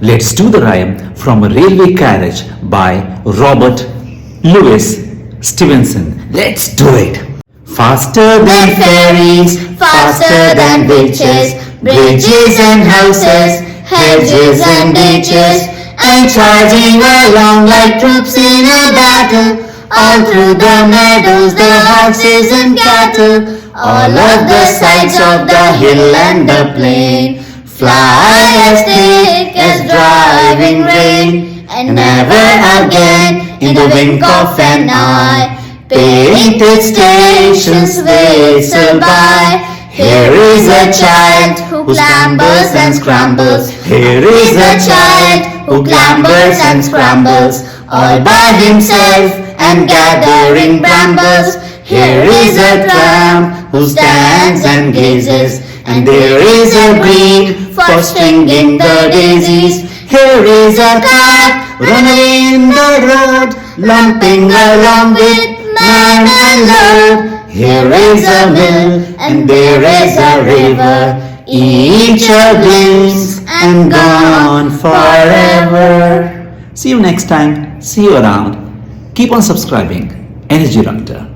Let's do the rhyme from a railway carriage by Robert Louis Stevenson. Let's do it. Faster than fairies, faster than witches, bridges and houses, hedges and ditches, and charging along like troops in a battle, all through the meadows, the horses and cattle, all of the sides of the hill and the plain, fly as thick as driving rain, and never again in the wink of an eye painted stations whistle by. Here is a child who clambers and scrambles. Here is a child who clambers and scrambles, all by himself and gathering brambles. Here is a tramp who stands and gazes, and there is a green for stringing the daisies. Here is a cat running in the road, lumping along with man and load. Here is a mill and there is a river, each a glimpse and gone forever. See you next time. See you around. Keep on subscribing. Energy Runter.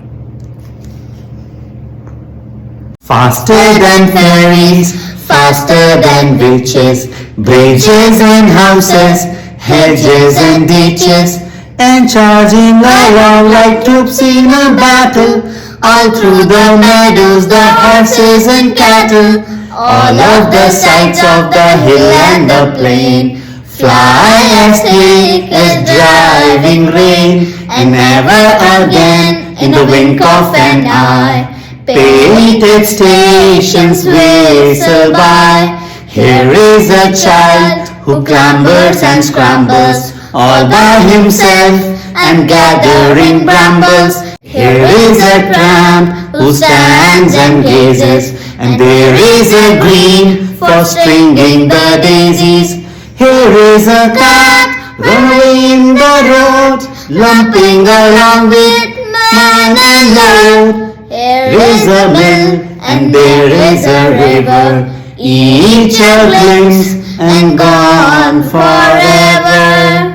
Faster than fairies, faster than witches, bridges and houses, hedges and ditches, and charging along like troops in a battle, all through the meadows, the horses and cattle, all of the sides of the hill and the plain, fly as thick as driving rain, and never again in the wink of an eye painted stations whistle by. Here is a child who clambers and scrambles, all by himself and gathering brambles. Here is a tramp who stands and gazes, and there is a green for stringing the daisies. Here is a cat running in the road, lumping along with man and load. Here is a mill and there is a river, each a glimpse and gone forever.